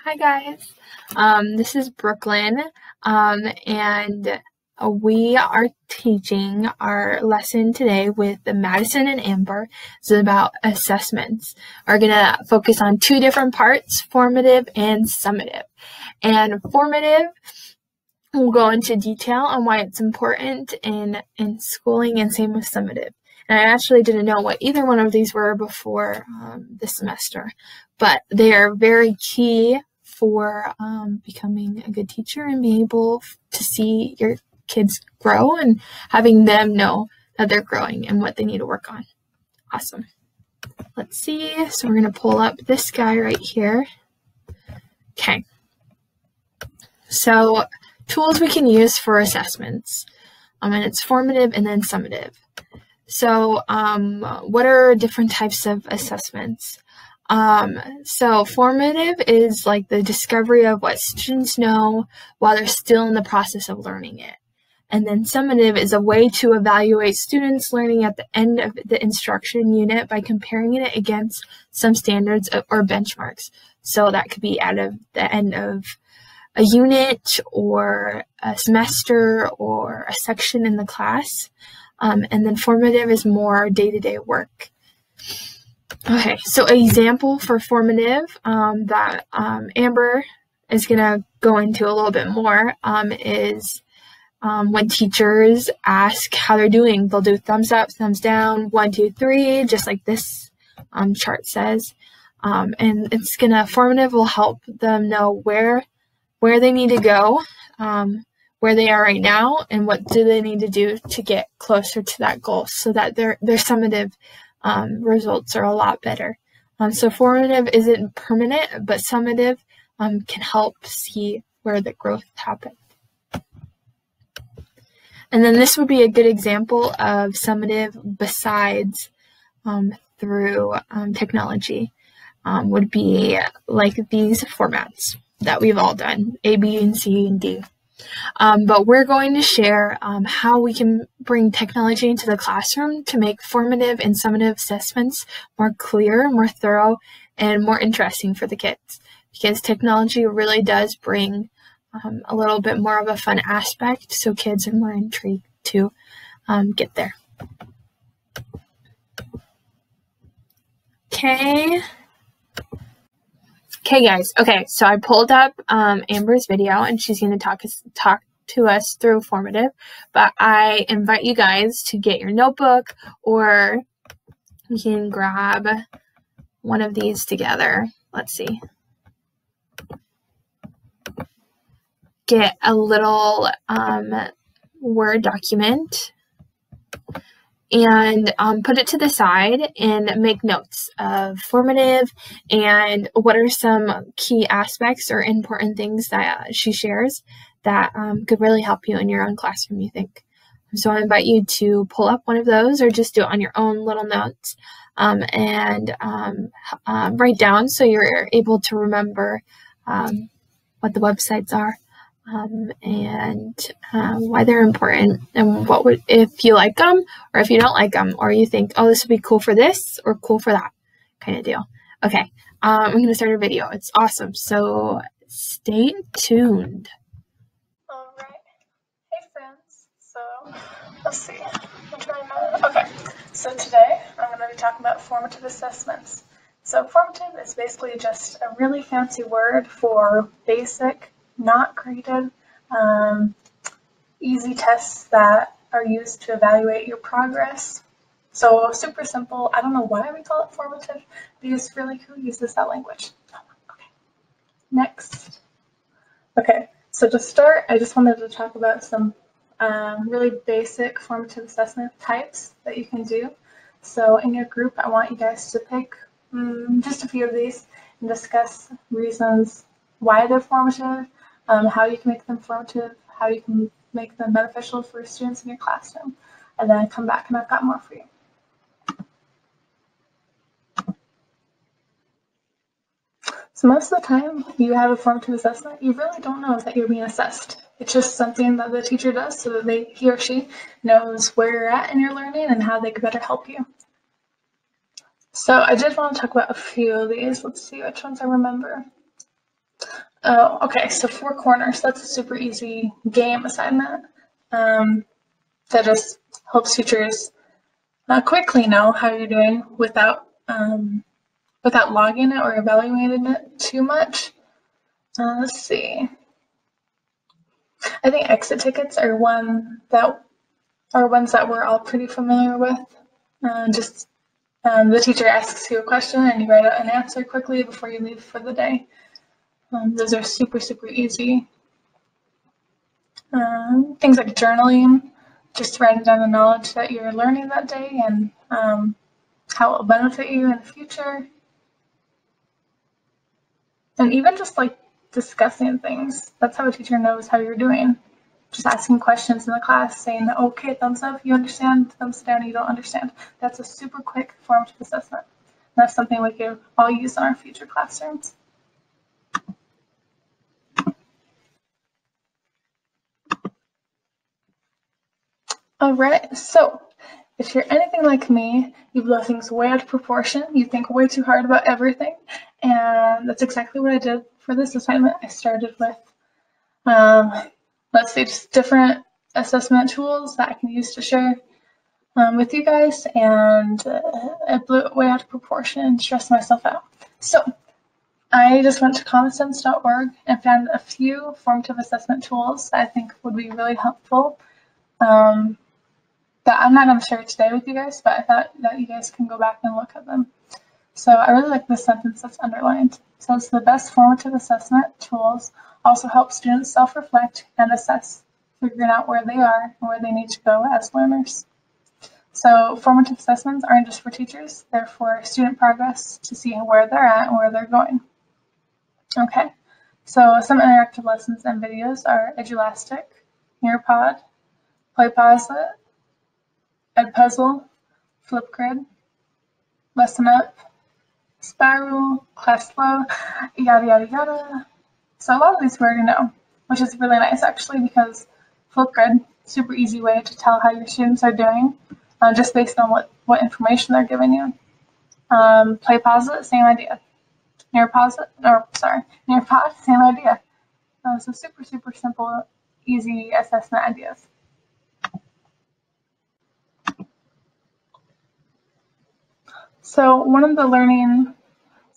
Hi guys, this is Brooklyn, and we are teaching our lesson today with Madison and Amber. It's about assessments. We're going to focus on two different parts, formative and summative. And formative, we'll go into detail on why it's important in schooling, and same with summative. And I actually didn't know what either one of these were before this semester, but they are very key for becoming a good teacher and being able to see your kids grow and having them know that they're growing and what they need to work on. Awesome. Let's see. So we're going to pull up this guy right here. Okay. So tools we can use for assessments. And it's formative and then summative. So what are different types of assessments? So formative is like the discovery of what students know while they're still in the process of learning it. And then summative is a way to evaluate students' learning at the end of the instruction unit by comparing it against some standards or benchmarks. So that could be at the end of a unit or a semester or a section in the class. And then formative is more day-to-day work. Okay, so an example for formative that Amber is going to go into a little bit more is when teachers ask how they're doing. They'll do thumbs up, thumbs down, 1, 2, 3, just like this chart says. And it's formative will help them know where they need to go, where they are right now, and what do they need to do to get closer to that goal so that their summative results are a lot better. So formative isn't permanent, but summative can help see where the growth happened. And then this would be a good example of summative besides through technology, would be like these formats that we've all done, A, B, and C, and D. But we're going to share how we can bring technology into the classroom to make formative and summative assessments more clear, more thorough, and more interesting for the kids. Because technology really does bring a little bit more of a fun aspect, so kids are more intrigued to get there. Okay, guys. Okay, so I pulled up Amber's video, and she's going to talk to us through formative. But I invite you guys to get your notebook, or you can grab one of these together. Let's see. Get a little Word document and put it to the side and make notes of formative and what are some key aspects or important things that she shares that could really help you in your own classroom, you think. So I invite you to pull up one of those or just do it on your own little notes and write down so you're able to remember what the websites are. And why they're important, and if you like them or if you don't like them, or you think, oh, this would be cool for this or cool for that kind of deal. Okay, I'm going to start a video. It's awesome, so stay tuned. All right. Hey, friends. So, let's see. Okay, so today I'm going to be talking about formative assessments. So formative is basically just a really fancy word for basic, not graded, easy tests that are used to evaluate your progress. So super simple. I don't know why we call it formative, because really, who uses that language? Okay. Next. Okay, so to start, I just wanted to talk about some really basic formative assessment types that you can do. So in your group, I want you guys to pick just a few of these and discuss reasons why they're formative, how you can make them formative, how you can make them beneficial for students in your classroom, and then come back and I've got more for you. So most of the time you have a formative assessment, you really don't know that you're being assessed. It's just something that the teacher does so that he or she knows where you're at in your learning and how they could better help you. So I did want to talk about a few of these. Let's see which ones I remember. Oh, okay, so 4 corners. That's a super easy game assignment that just helps teachers quickly know how you're doing without logging it or evaluating it too much. Let's see. I think exit tickets are ones that we're all pretty familiar with. Just the teacher asks you a question and you write out an answer quickly before you leave for the day. Those are super, super easy. Things like journaling, just writing down the knowledge that you're learning that day and how it will benefit you in the future. And even just like discussing things. That's how a teacher knows how you're doing. Just asking questions in the class, saying, okay, thumbs up, you understand, thumbs down, you don't understand. That's a super quick formative assessment. And that's something we could all use in our future classrooms. All right, so if you're anything like me, you blow things way out of proportion, you think way too hard about everything, and that's exactly what I did for this assignment. I started with, let's say, just different assessment tools that I can use to share with you guys, and I blew it way out of proportion and stressed myself out. So I just went to commonsense.org and found a few formative assessment tools that I think would be really helpful that I'm not going to share today with you guys, but I thought that you guys can go back and look at them. So I really like this sentence that's underlined. So it's the best formative assessment tools also help students self-reflect and assess, figuring out where they are and where they need to go as learners. So formative assessments aren't just for teachers, they're for student progress to see where they're at and where they're going. Okay, so some interactive lessons and videos are Edulastic, Nearpod, PlayPause, Edpuzzle, Flipgrid, Lesson Up, Spiral, ClassFlow, yada yada yada. So a lot of these we already know, which is really nice actually because Flipgrid, super easy way to tell how your students are doing, just based on what information they're giving you. PlayPause, same idea. Nearpod, same idea. So super, super simple, easy assessment ideas. So one of the learning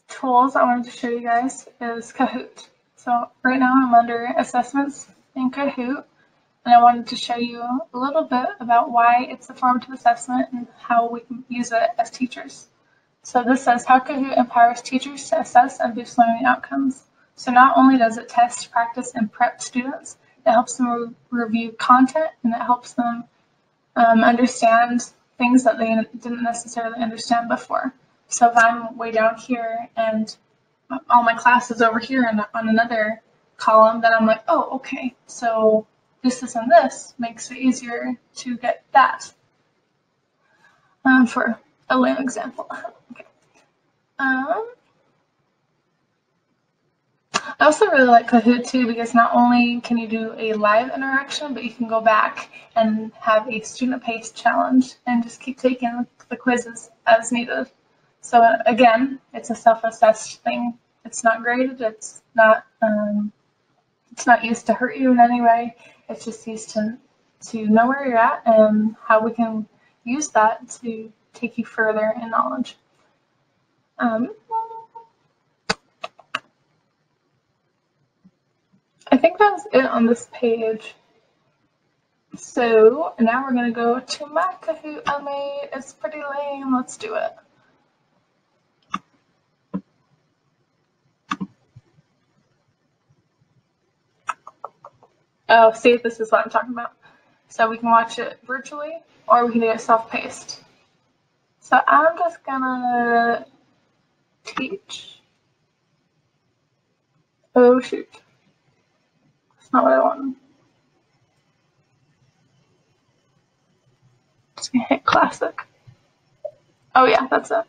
tools I wanted to show you guys is Kahoot. So right now I'm under Assessments in Kahoot, and I wanted to show you a little bit about why it's a formative assessment and how we can use it as teachers. So this says how Kahoot empowers teachers to assess and boost learning outcomes. So not only does it test, practice, and prep students, it helps them review content and it helps them understand things that they didn't necessarily understand before. So if I'm way down here and all my class is over here and on another column, then I'm like, oh, okay, so this and this makes it easier to get that. For a lame example. Okay. I also really like Kahoot too because not only can you do a live interaction, but you can go back and have a student-paced challenge and just keep taking the quizzes as needed. So again, it's a self-assessed thing. It's not graded. It's not used to hurt you in any way. It's just used to know where you're at and how we can use that to take you further in knowledge. I think that's it on this page. So now we're going to go to my Kahoot I made. It's pretty lame. Let's do it. Oh, see, this is what I'm talking about. So we can watch it virtually or we can do it self-paced. So I'm just going to teach. Oh, shoot. That's not what I want. Just going to hit classic. Oh, yeah, that's it.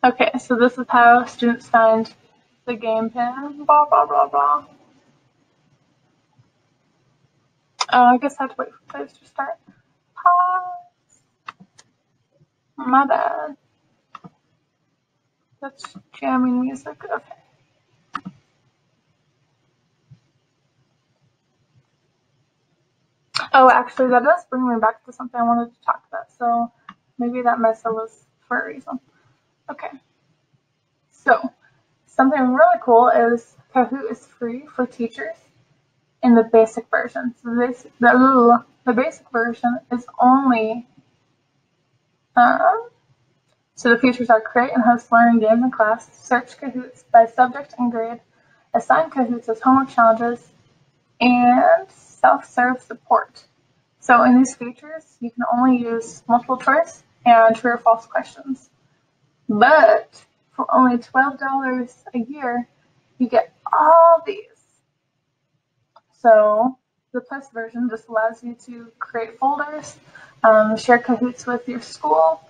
Okay, so this is how students find the game pin. Blah, blah, blah, blah. Oh, I guess I have to wait for plays to start. Pause. My bad. That's jamming music. Okay. Oh, actually, that does bring me back to something I wanted to talk about. So maybe that message was for a reason. Okay. So something really cool is Kahoot is free for teachers in the basic version. So the basic version is only so the features are create and host learning games in class, search Kahoots by subject and grade, assign Kahoots as homework challenges, and self-serve support. So in these features, you can only use multiple choice and true or false questions. But for only $12 a year, you get all these. So the Plus version just allows you to create folders, share Kahoots with your school,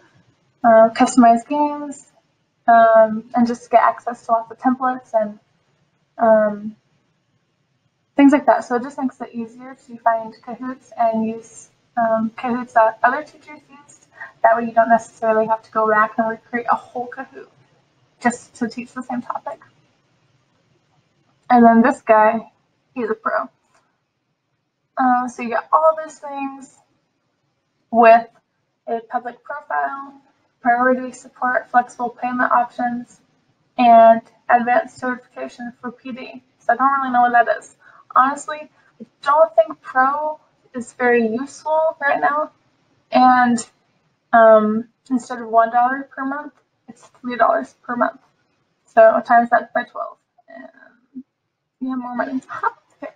customize games, and just get access to lots of templates and things like that. So it just makes it easier to find Kahoots and use Kahoots that other teachers used. That way you don't necessarily have to go back and recreate a whole Kahoot just to teach the same topic. And then this guy, he's a pro. So you get all those things with a public profile, priority support, flexible payment options, and advanced certification for PD. So I don't really know what that is. Honestly, I don't think Pro is very useful right now. And instead of $1 per month, it's $3 per month. So times that by 12. And you have more money. Okay.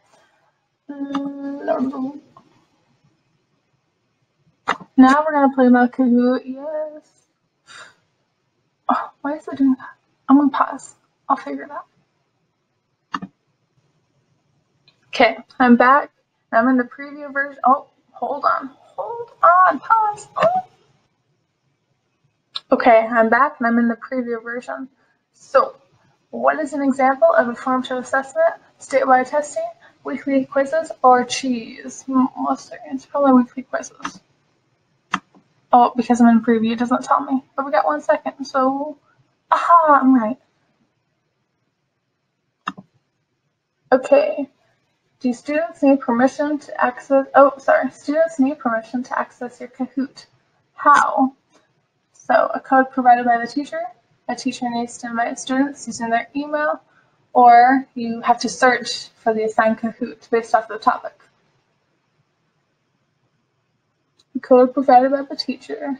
Now we're going to play about Kahoot. Yes. Oh, why is it doing that? I'm going to pause. I'll figure it out. Okay, I'm back. I'm in the preview version. Oh, hold on, pause. Oh. Okay, I'm back and I'm in the preview version. So, what is an example of a formative assessment, statewide testing, weekly quizzes, or cheese? Let's see, it's probably weekly quizzes. Oh, because I'm in preview, it doesn't tell me. But we got 1 second, so, aha, I'm right. Okay. Do students need permission to access, students need permission to access your Kahoot. How? So a code provided by the teacher, a teacher needs to invite students using their email, or you have to search for the assigned Kahoot based off the topic. The code provided by the teacher.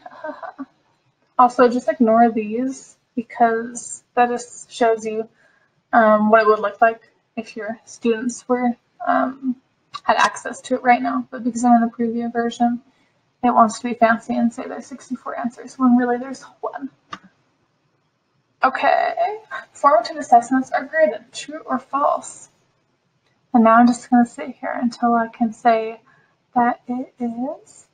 Also, just ignore these because that just shows you what it would look like if your students were had access to it right now. But because I'm in the preview version, it wants to be fancy and say there's 64 answers when really there's 1. Okay, formative assessments are graded, true or false. And now I'm just going to sit here until I can say that it is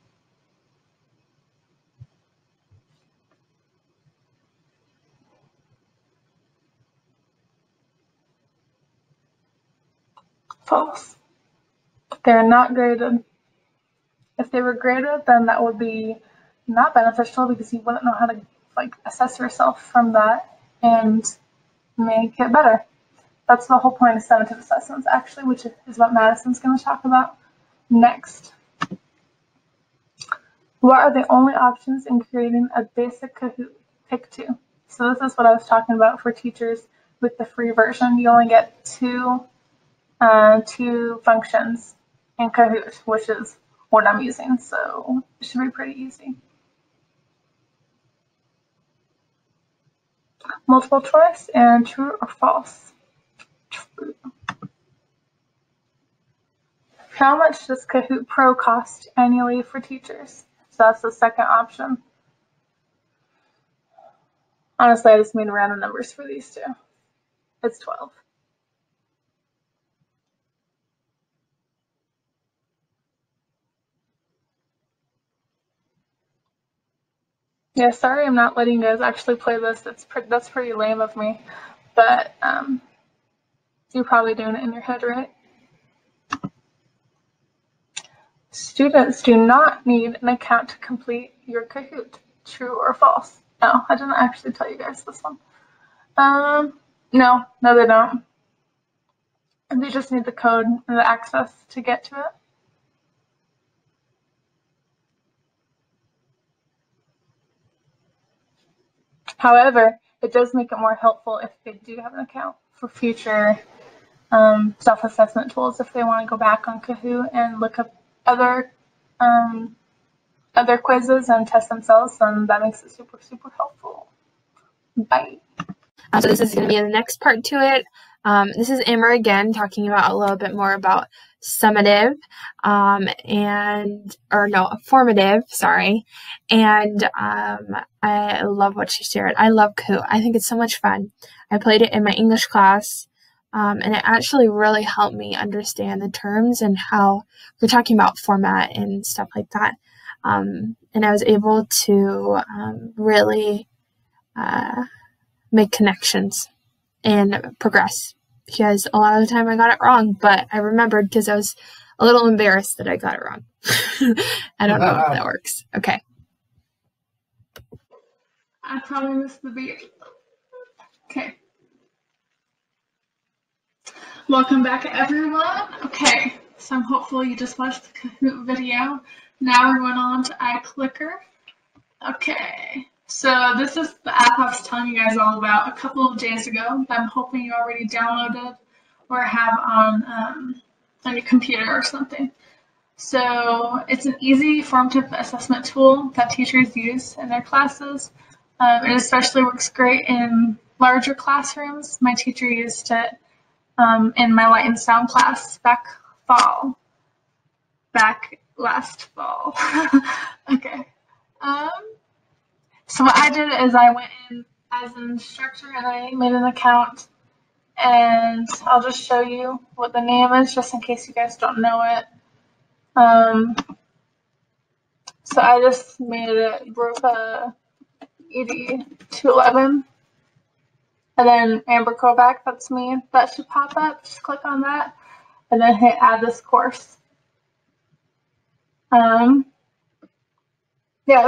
false. They're not graded. If they were graded, then that would be not beneficial because you wouldn't know how to assess yourself from that and make it better. That's the whole point of summative assessments, actually, which is what Madison's going to talk about next. What are the only options in creating a basic Kahoot? Pick 2. So this is what I was talking about for teachers with the free version. You only get two functions in Kahoot, which is what I'm using. So it should be pretty easy. Multiple choice and true or false. True. How much does Kahoot Pro cost annually for teachers? So that's the second option. Honestly, I just made random numbers for these two. It's 12. Yeah, sorry I'm not letting you guys actually play this. That's pretty lame of me. But you're probably doing it in your head, right? Students do not need an account to complete your Kahoot. True or false? No, I didn't actually tell you guys this one. No, they don't. They just need the code and the access to get to it. However, it does make it more helpful if they do have an account for future self-assessment tools if they want to go back on Kahoot and look up other quizzes and test themselves, and that makes it super, super helpful. Bye. So this is going to be the next part to it. This is Amber again talking about a little bit more about summative formative, sorry. And I love what she shared. I love Kahoot. I think it's so much fun. I played it in my English class, and it actually really helped me understand the terms and how we're talking about format and stuff like that. And I was able to really make connections and progress, because a lot of the time I got it wrong, but I remembered because I was a little embarrassed that I got it wrong. I don't know if that works. Okay. I probably missed the beat. Okay. Welcome back, everyone. Okay, so I'm hopeful you just watched the Kahoot video. Now we're going on to iClicker. Okay, so this is the app I was telling you guys all about a couple of days ago that I'm hoping you already downloaded or have on your computer or something. So it's an easy formative assessment tool that teachers use in their classes. It especially works great in larger classrooms. My teacher used it in my light and sound class back last fall. Okay. So what I did is I went in as an instructor and I made an account, and I'll just show you what the name is just in case you guys don't know it. So I just made it Europa ED211, and then Amber Kovac, that's me. That should pop up. Just click on that, and then hit add this course. Yeah,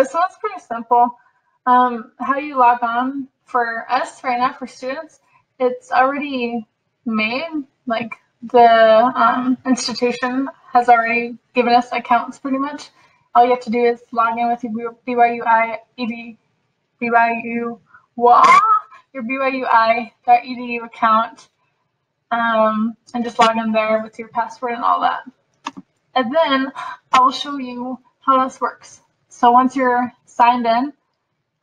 so it's pretty simple. How you log on for us right now for students, it's already made. Like the institution has already given us accounts pretty much. All you have to do is log in with your BYUI.edu account, and just log in there with your password and all that. And then I will show you how this works. So once you're signed in,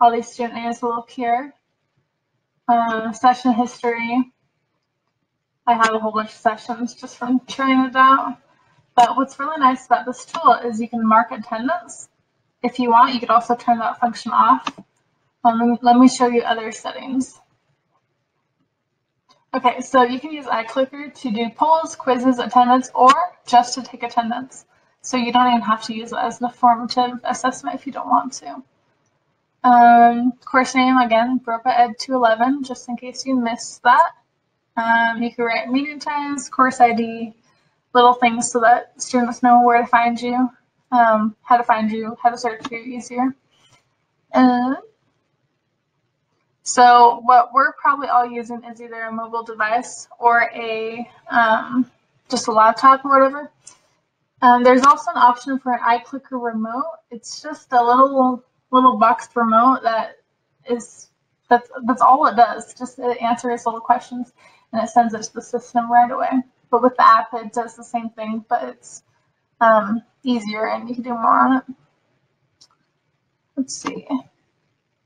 all these student names will appear. Session history. I have a whole bunch of sessions just from trying it out. But what's really nice about this tool is you can mark attendance. If you want, you could also turn that function off. Let me show you other settings. Okay, so you can use iClicker to do polls, quizzes, attendance, or just to take attendance. So you don't even have to use it as an formative assessment if you don't want to. Course name, again, Europa Ed 211, just in case you missed that. You can write meeting times, course ID, little things so that students know where to find you, how to find you, how to search you easier. So what we're probably all using is either a mobile device or just a laptop or whatever. There's also an option for an iClicker remote. It's just a little boxed remote that's all it does. Just it answers little questions and it sends it to the system right away. But with the app, it does the same thing, but it's easier and you can do more on it. Let's see.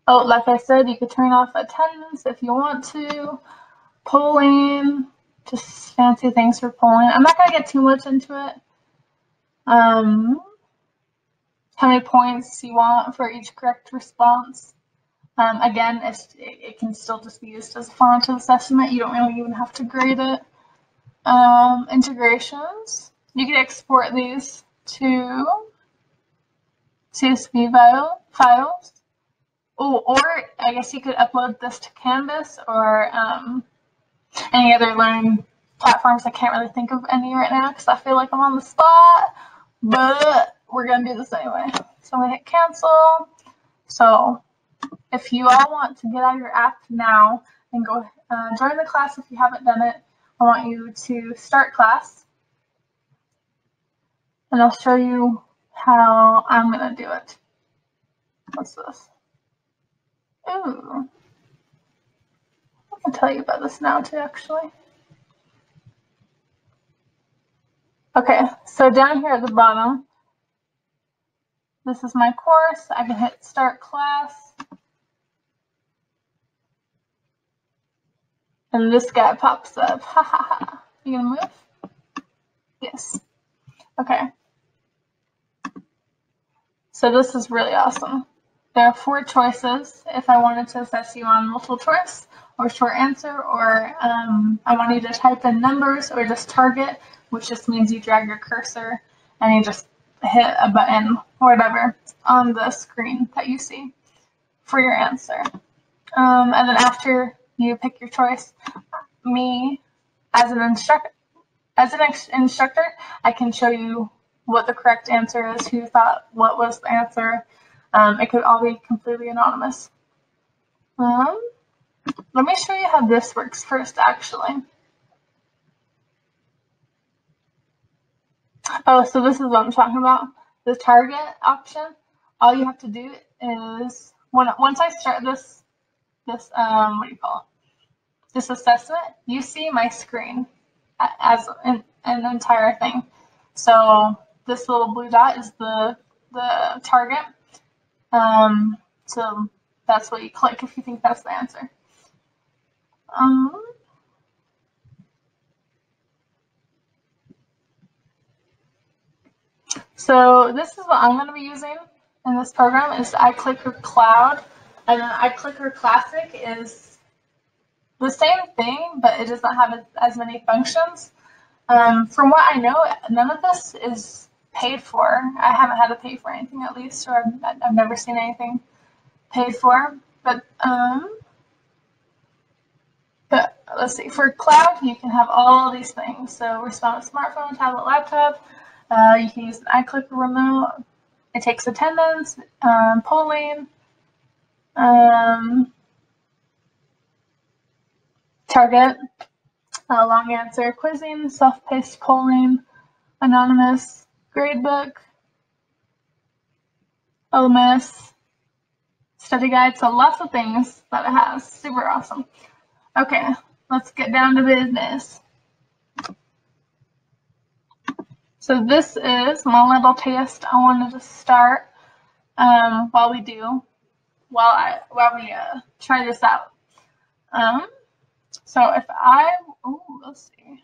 Oh, like I said, you could turn off attendance if you want to. Polling, just fancy things for polling. I'm not going to get too much into it. How many points you want for each correct response. Again, it can still just be used as a formative assessment. You don't really even have to grade it. Integrations. You can export these to CSV files. Oh, or I guess you could upload this to Canvas or any other learning platforms. I can't really think of any right now because I feel like I'm on the spot, but we're going to do this anyway. So I'm going to hit cancel. So if you all want to get out your app now and go join the class if you haven't done it, I want you to start class. And I'll show you how I'm going to do it. What's this? Ooh, I'll tell you about this now too, actually. Okay, so down here at the bottom, this is my course. I can hit start class. And this guy pops up. Ha ha ha. You gonna move? Yes. Okay. So this is really awesome. There are 4 choices if I wanted to assess you on multiple choice or short answer, or I want you to type in numbers or just target, which just means you drag your cursor and you just hit a button or whatever on the screen that you see for your answer. And then after you pick your choice, me as an instructor, I can show you what the correct answer is, who thought what was the answer. It could all be completely anonymous. Let me show you how this works first, actually. Oh, so this is what I'm talking about. The target option, all you have to do is, once I start this what do you call it? This assessment, you see my screen as an entire thing. So this little blue dot is the target. So that's what you click if you think that's the answer. So this is what I'm going to be using in this program is iClicker Cloud, and then iClicker Classic is the same thing, but it doesn't have as many functions. From what I know, none of this is paid for. I haven't had to pay for anything, at least, or I've never seen anything paid for. But let's see, for cloud, you can have all these things. So respond with smartphone, tablet, laptop. You can use an iClicker remote. It takes attendance, polling, target, long answer, quizzing, self-paced polling, anonymous, gradebook, LMS, study guide. So lots of things that it has. Super awesome. Okay, let's get down to business. So this is my little test I wanted to start while we try this out. So if let's see.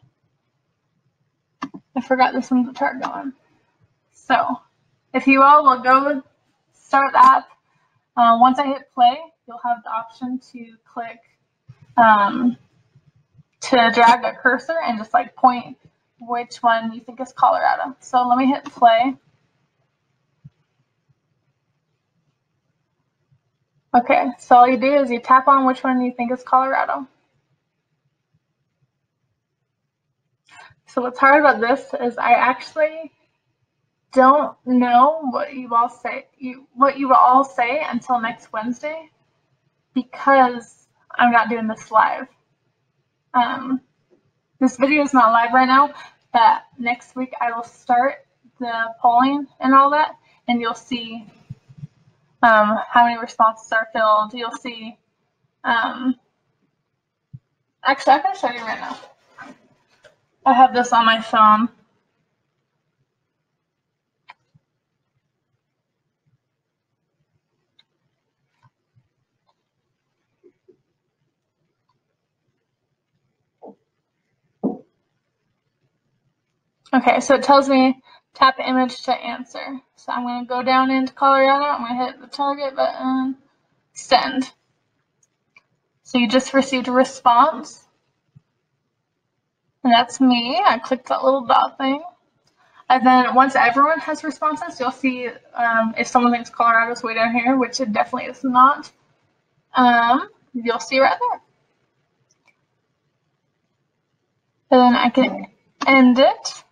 I forgot this one's the chart going. So if you all will go start the app, once I hit play, you'll have the option to click to drag a cursor and just like point which one you think is Colorado. So let me hit play. Okay, so all you do is you tap on which one you think is Colorado. So what's hard about this is I actually don't know what you will all say until next Wednesday, because I'm not doing this live. This video is not live right now, but next week I will start the polling and all that, and you'll see how many responses are filled. You'll see, actually I can show you right now. I have this on my phone. Okay, so it tells me tap image to answer. So I'm going to go down into Colorado. I'm going to hit the target button, send. So you just received a response. And that's me. I clicked that little dot thing. And then once everyone has responses, you'll see if someone thinks Colorado's way down here, which it definitely is not. You'll see right there. And then I can end it.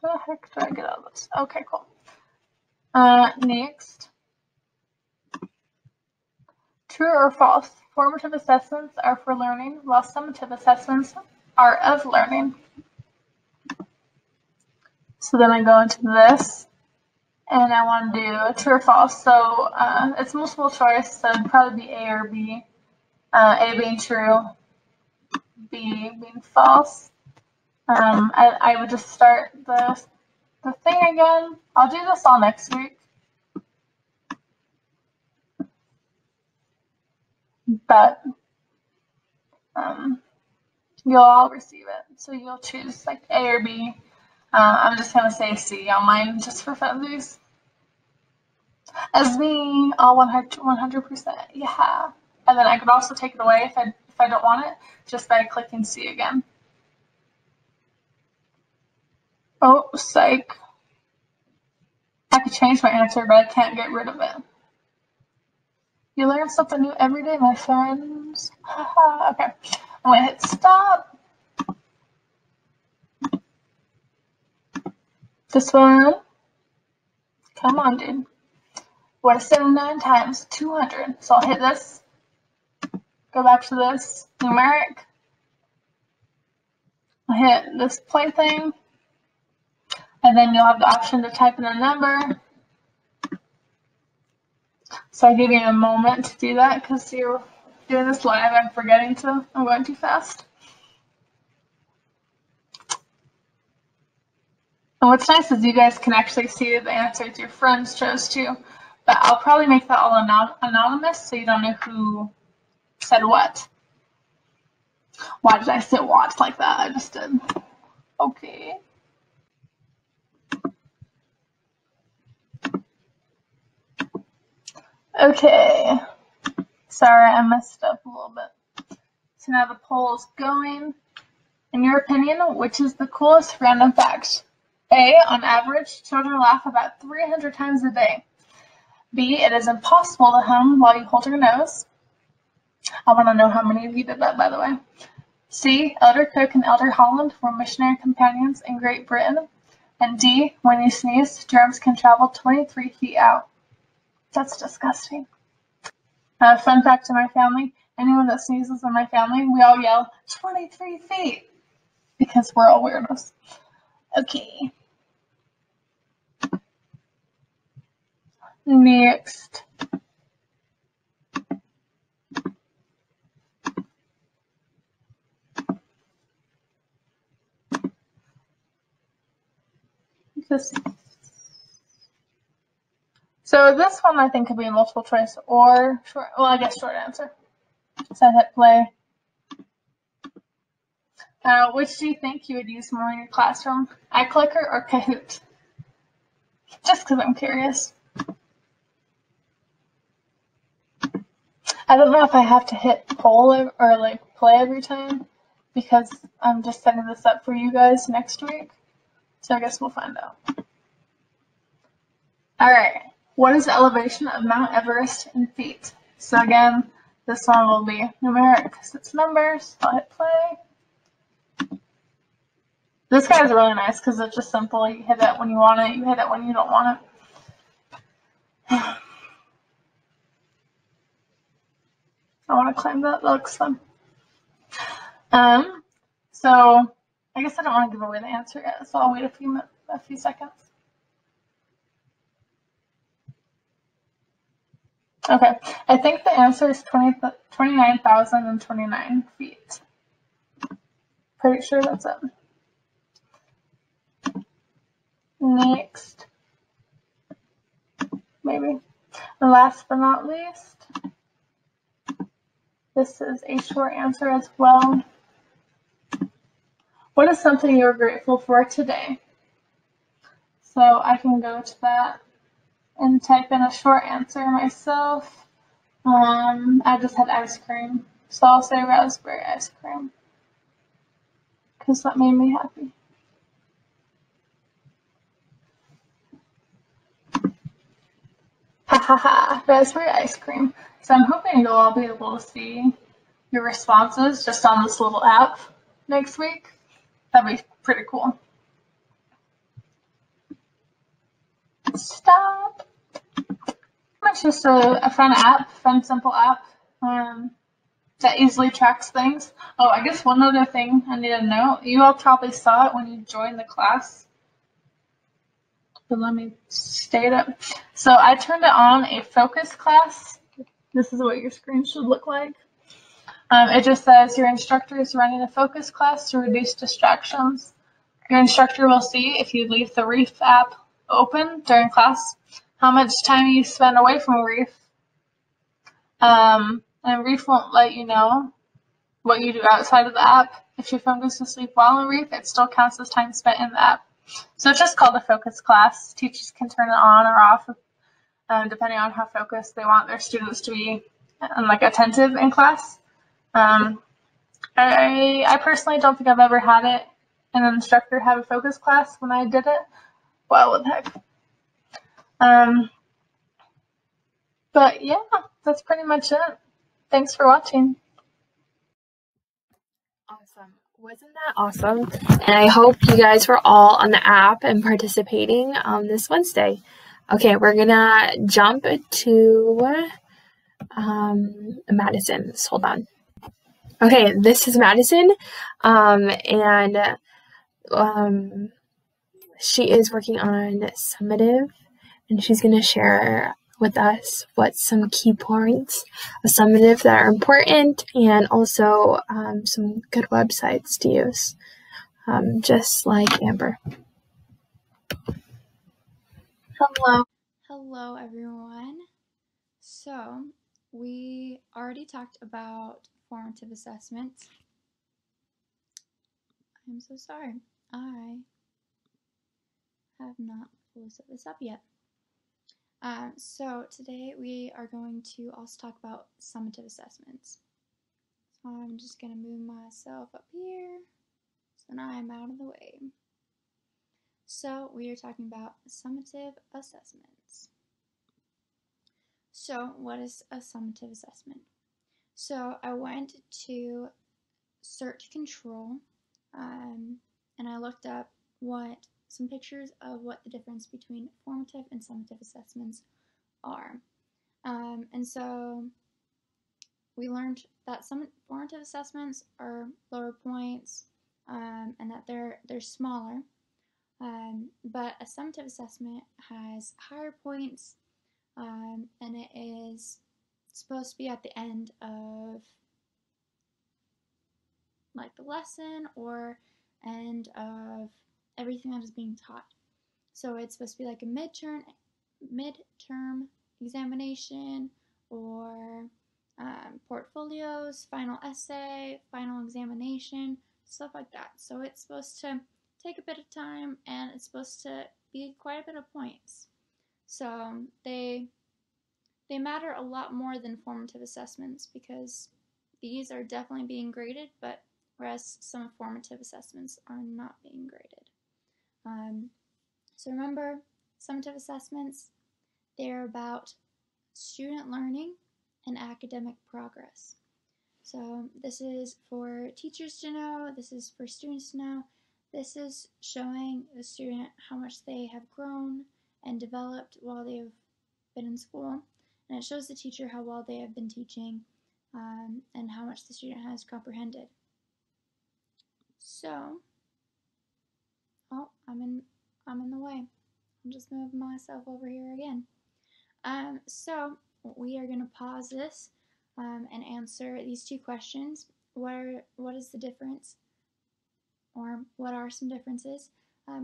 How the heck do I get out of this? Okay, cool. Next. True or false? Formative assessments are for learning, while summative assessments are of learning. So then I go into this, and I want to do true or false. So it's multiple choice, so it'd probably be A or B. A being true, B being false. I would just start the thing again. I'll do this all next week. But you'll all receive it. So you'll choose like A or B. I'm just going to say C on mine just for funsies. As me, all 100%, yeah. And then I could also take it away if I don't want it, just by clicking C again. Oh, psych. I could change my answer, but I can't get rid of it. You learn something new every day, my friends. Okay, I'm gonna hit stop. This one, come on, dude. What is 79 times 200? So I'll hit this, go back to this numeric. I'll hit this play thing, and then you'll have the option to type in a number. So I'll give you a moment to do that because you're doing this live. I'm going too fast. And what's nice is you guys can actually see the answers your friends chose too. But I'll probably make that all anonymous so you don't know who said what. Why did I say what like that? I just did. Okay. Okay. Sorry, I messed up a little bit. So now the poll is going. In your opinion, which is the coolest random fact? A, on average, children laugh about 300 times a day. B, it is impossible to hum while you hold your nose. I want to know how many of you did that, by the way. C, Elder Cook and Elder Holland were missionary companions in Great Britain. And D, when you sneeze, germs can travel 23 feet out. That's disgusting. Fun fact in my family, anyone that sneezes in my family, we all yell, 23 feet, because we're all weirdos. Okay. Next. So this one I think could be a multiple choice or short, well, I guess short answer. So I hit play. Which do you think you would use more in your classroom, iClicker or Kahoot? Just because I'm curious. I don't know if I have to hit poll or like play every time because I'm just setting this up for you guys next week. So I guess we'll find out. All right. What is the elevation of Mount Everest in feet? So again, this one will be numeric because it's numbers. I'll hit play. This guy is really nice because it's just simple. You hit it when you want it. You hit it when you don't want it. I want to climb that. That looks fun. So I guess I don't want to give away the answer yet, so I'll wait a few seconds. Okay, I think the answer is 29,029 feet. Pretty sure that's it. Next, maybe. And last but not least, this is a short answer as well. What is something you're grateful for today? So I can go to that and type in a short answer myself. I just had ice cream, so I'll say raspberry ice cream because that made me happy. Ha ha ha, raspberry ice cream. So I'm hoping you'll all be able to see your responses just on this little app next week. That'd be pretty cool. Stop. It's just a fun, simple app that easily tracks things. Oh, I guess one other thing I need to know, you all probably saw it when you joined the class, but let me state it. So I turned it on a focus class. This is what your screen should look like. It just says your instructor is running a focus class to reduce distractions. Your instructor will see if you leave the Reef app open during class, how much time you spend away from Reef. And Reef won't let you know what you do outside of the app. If your phone goes to sleep while in Reef, it still counts as time spent in the app. So it's just called a focus class. Teachers can turn it on or off depending on how focused they want their students to be and attentive in class. I personally don't think I've ever had an instructor have a focus class when I did it. Well, what the heck. But yeah, that's pretty much it. Thanks for watching. Awesome. Wasn't that awesome? And I hope you guys were all on the app and participating this Wednesday. Okay, we're gonna jump to Madison's. Hold on. Okay, this is Madison, and she is working on Summative, and she's gonna share with us what some key points of Summative that are important, and also some good websites to use, just like Amber. Hello everyone. So we already talked about formative assessments. I'm so sorry. I have not fully set this up yet. So today we are going to also talk about summative assessments. So I'm just going to move myself up here so now I'm out of the way. So we are talking about summative assessments. So what is a summative assessment? So I went to search control and I looked up some pictures of what the difference between formative and summative assessments are. And so we learned that some formative assessments are lower points and that they're smaller. But a summative assessment has higher points and it is supposed to be at the end of the lesson or end of everything that is being taught. So it's supposed to be like a midterm examination or portfolios, final essay, final examination, stuff like that. So it's supposed to take a bit of time and it's supposed to be quite a bit of points. So they matter a lot more than formative assessments because these are definitely being graded, but whereas some formative assessments are not being graded. So remember, summative assessments, they're about student learning and academic progress. So this is for teachers to know, this is for students to know, this is showing the student how much they have grown and developed while they have been in school, and it shows the teacher how well they have been teaching and how much the student has comprehended. So, oh, I'm in the way. I'm just moving myself over here again. So we are going to pause this and answer these two questions. What is the difference, or what are some differences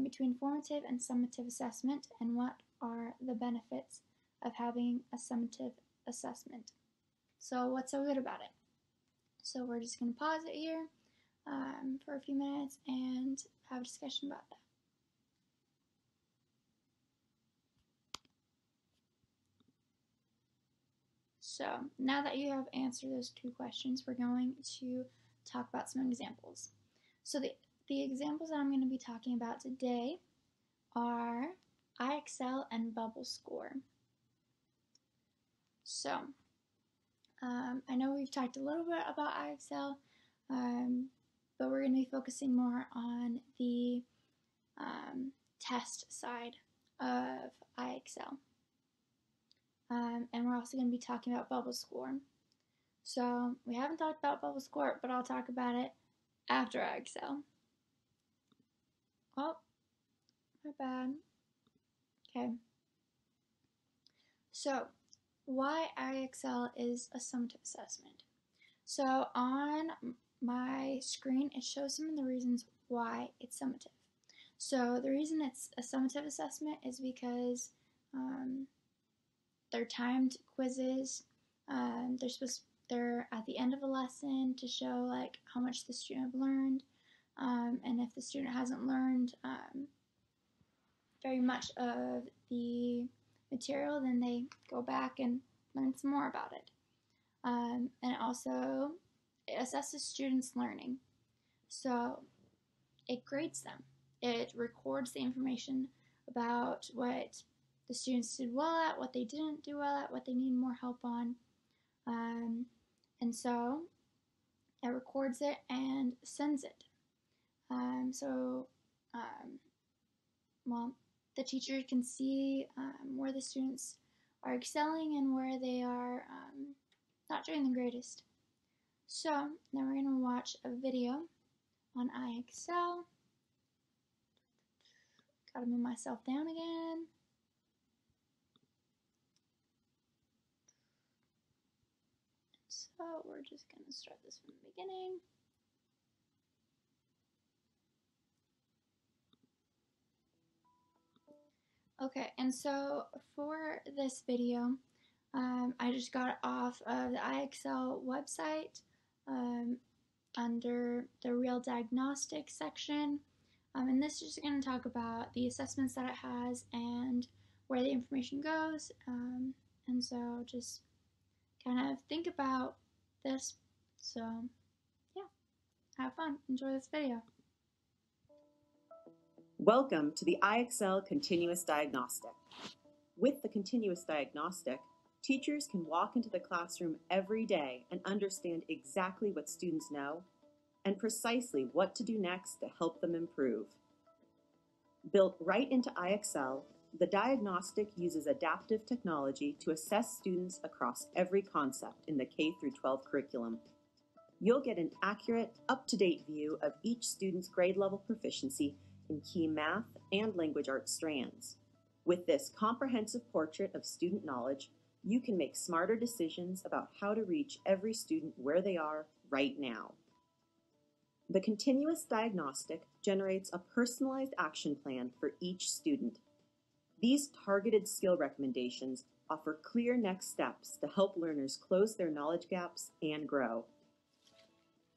between formative and summative assessment, and what are the benefits of having a summative assessment? So what's so good about it? So we're just going to pause it here for a few minutes and have a discussion about that. So now that you have answered those two questions, we're going to talk about some examples. So the examples that I'm going to be talking about today are IXL and Bubble Score. So I know we've talked a little bit about IXL, but we're going to be focusing more on the test side of IXL. And we're also going to be talking about Bubble Score. So we haven't talked about Bubble Score, but I'll talk about it after IXL. Oh, my bad. Okay. So why IXL is a summative assessment. So on my screen, it shows some of the reasons why it's summative. So the reason it's a summative assessment is because they're timed quizzes. They're at the end of a lesson to show like how much the student have learned, and if the student hasn't learned very much of the material, then they go back and learn some more about it. And it assesses students' learning. So it grades them. It records the information about what the students did well at, what they didn't do well at, what they need more help on. And so it records it and sends it. The teacher can see where the students are excelling and where they are not doing the greatest. So now we're going to watch a video on IXL. Gotta move myself down again. So we're just going to start this from the beginning. Okay, and so for this video, I just got it off of the IXL website under the Real Diagnostics section. And this is just going to talk about the assessments that it has and where the information goes. And so just kind of think about this. So yeah, have fun. Enjoy this video. Welcome to the IXL Continuous Diagnostic. With the Continuous Diagnostic, teachers can walk into the classroom every day and understand exactly what students know and precisely what to do next to help them improve. Built right into IXL, the diagnostic uses adaptive technology to assess students across every concept in the K-12 curriculum. You'll get an accurate, up-to-date view of each student's grade level proficiency in key math and language arts strands. With this comprehensive portrait of student knowledge, you can make smarter decisions about how to reach every student where they are right now. The continuous diagnostic generates a personalized action plan for each student. These targeted skill recommendations offer clear next steps to help learners close their knowledge gaps and grow.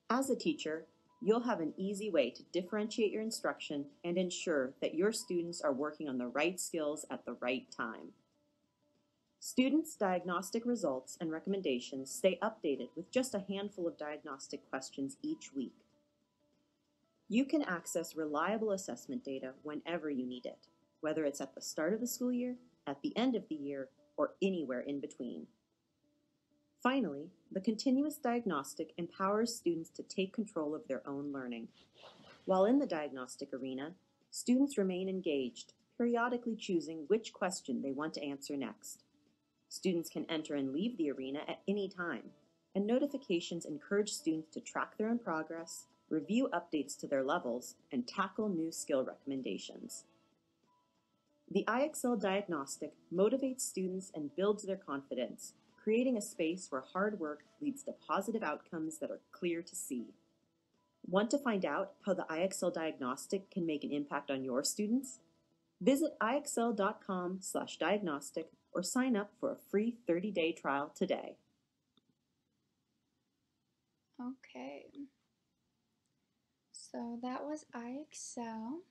As a teacher, you'll have an easy way to differentiate your instruction and ensure that your students are working on the right skills at the right time. Students' diagnostic results and recommendations stay updated with just a handful of diagnostic questions each week. You can access reliable assessment data whenever you need it, whether it's at the start of the school year, at the end of the year, or anywhere in between. Finally, the continuous diagnostic empowers students to take control of their own learning. While in the diagnostic arena, students remain engaged, periodically choosing which question they want to answer next. Students can enter and leave the arena at any time, and notifications encourage students to track their own progress, review updates to their levels, and tackle new skill recommendations. The IXL diagnostic motivates students and builds their confidence, creating a space where hard work leads to positive outcomes that are clear to see. Want to find out how the IXL diagnostic can make an impact on your students? Visit ixl.com/diagnostic or sign up for a free 30-day trial today. Okay. So that was IXL. So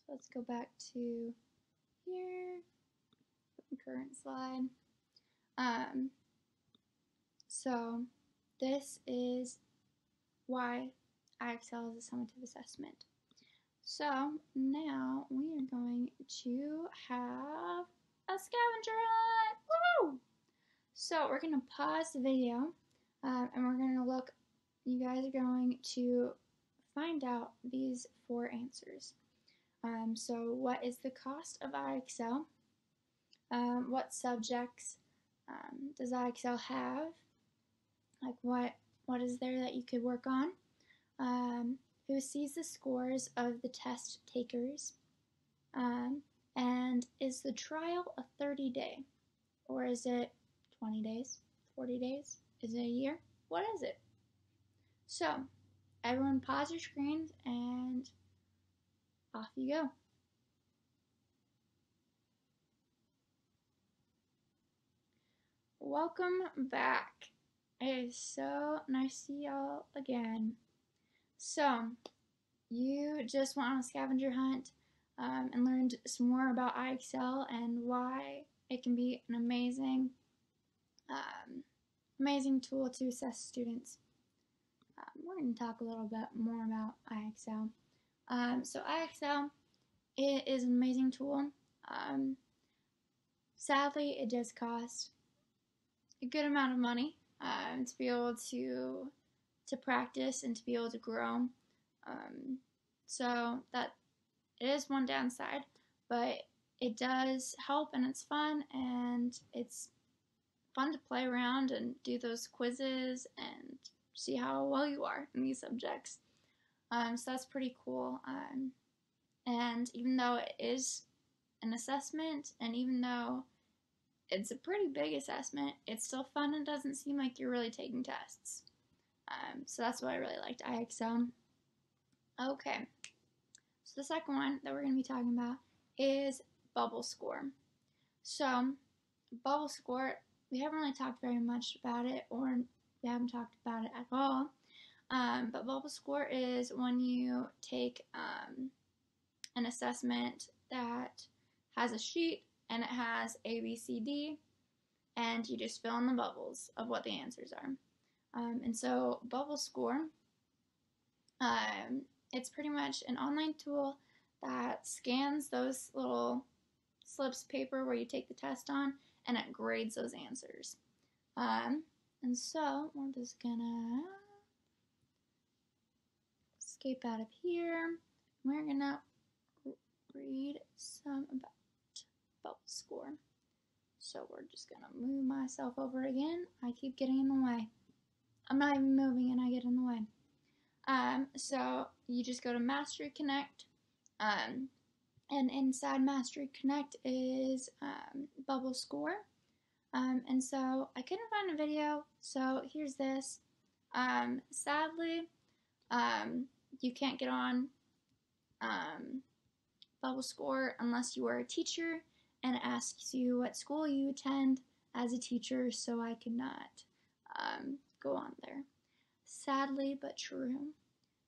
let's go back to here, current slide. So this is why IXL is a summative assessment. So now we are going to have a scavenger hunt. Woo! So we're going to pause the video and we're going to look. You guys are going to find out these 4 answers. So what is the cost of IXL? What subjects does IXL have? Like what is there that you could work on? Who sees the scores of the test takers? And is the trial a 30-day? Or is it 20 days? 40 days? Is it a year? What is it? So, everyone pause your screens and off you go. Welcome back. It is so nice to see y'all again. So, you just went on a scavenger hunt and learned some more about IXL and why it can be an amazing tool to assess students. We're going to talk a little bit more about IXL. So IXL, it is an amazing tool. Sadly, it does cost a good amount of money to be able to practice and to be able to grow. So that it is one downside, but it does help and it's fun and it's fun to play around and do those quizzes and see how well you are in these subjects. So that's pretty cool. And even though it is an assessment, and even though it's a pretty big assessment, it's still fun and doesn't seem like you're really taking tests. So that's what I really liked IXL. Okay, so the second one that we're going to be talking about is bubble score. So bubble score, we haven't really talked very much about it, or we haven't talked about it at all. But bubble score is when you take an assessment that has a sheet and it has A, B, C, D, and you just fill in the bubbles of what the answers are. And so bubble score, it's pretty much an online tool that scans those little slips of paper where you take the test on, and it grades those answers. And so we're just gonna escape out of here. We're gonna read some about bubble score. So we're just gonna move myself over again. I keep getting in the way. I'm not even moving and I get in the way. So you just go to Mastery Connect, and inside Mastery Connect is bubble score. And so I couldn't find a video, so here's this. Sadly, you can't get on bubble score unless you are a teacher, and it asks you what school you attend as a teacher, so I could not go on there. Sadly, but true.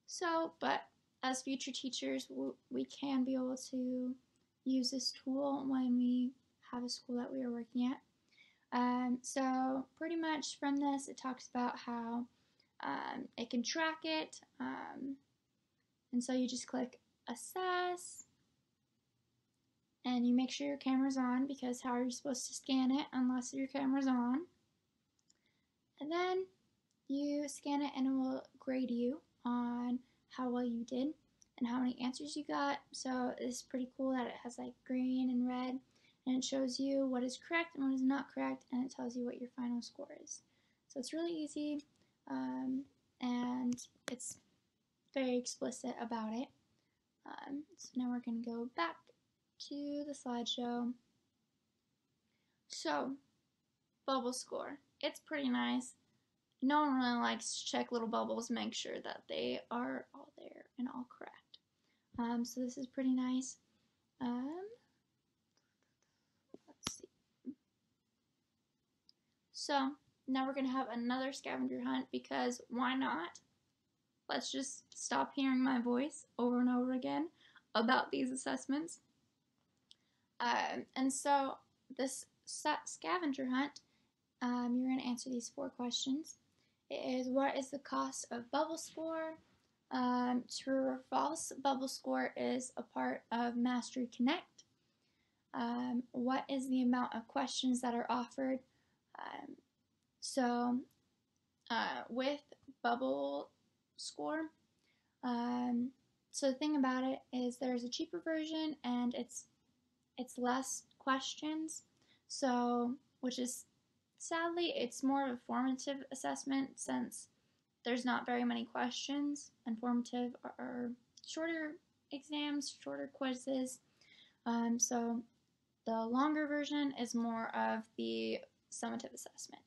So, but as future teachers, we can be able to use this tool when we have a school that we are working at. So pretty much from this, it talks about how it can track it. And so you just click assess, and you make sure your camera's on, because how are you supposed to scan it unless your camera's on? And then you scan it and it will grade you on how well you did and how many answers you got. So it's pretty cool that it has like green and red, and it shows you what is correct and what is not correct, and it tells you what your final score is. So it's really easy, and it's very explicit about it. So now we're going to go back to the slideshow. So, bubble score. It's pretty nice. No one really likes to check little bubbles, make sure that they are all there and all correct. So this is pretty nice. Let's see. So now we're going to have another scavenger hunt, because why not? Let's just stop hearing my voice over and over again about these assessments. And so this scavenger hunt, you're going to answer these 4 questions. It is, what is the cost of bubble score? True or false, bubble score is a part of Mastery Connect. What is the amount of questions that are offered? With bubble score, so the thing about it is there's a cheaper version, and it's less questions, so which is, sadly, it's more of a formative assessment, since there's not very many questions, and formative are shorter exams, shorter quizzes. So the longer version is more of the summative assessment.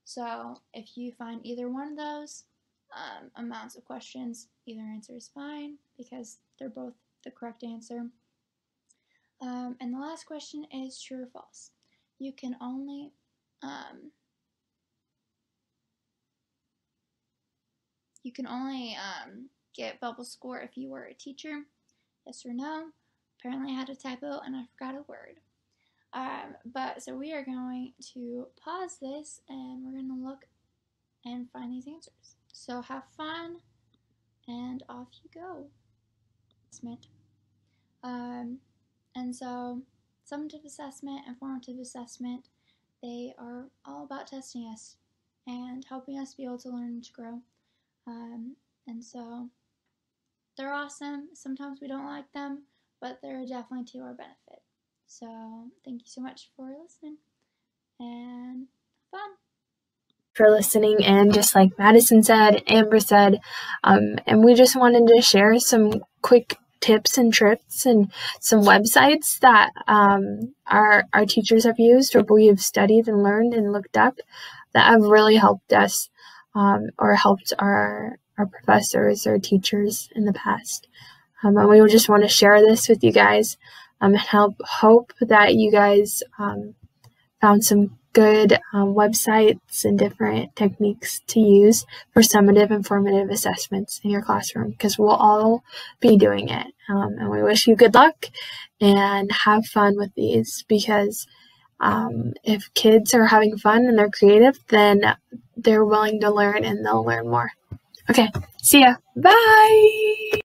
So if you find either one of those, amounts of questions. Either answer is fine because they're both the correct answer. And the last question is true or false. You can only get bubble score if you were a teacher. Yes or no? Apparently I had a typo and I forgot a word. So we are going to pause this and we're going to look and find these answers. So have fun and off you go. And so summative assessment and formative assessment, they are all about testing us and helping us be able to learn and to grow. And so they're awesome. Sometimes we don't like them, but they're definitely to our benefit. So thank you so much for listening and have fun. For listening, and just like Madison said, Amber said, and we just wanted to share some quick tips and tricks and some websites that our teachers have used or we have studied and learned and looked up that have really helped us or helped our professors or teachers in the past. And we just want to share this with you guys and hope that you guys found some good websites and different techniques to use for summative and formative assessments in your classroom, because we'll all be doing it. And we wish you good luck and have fun with these, because if kids are having fun and they're creative, then they're willing to learn and they'll learn more. Okay, see ya. Bye!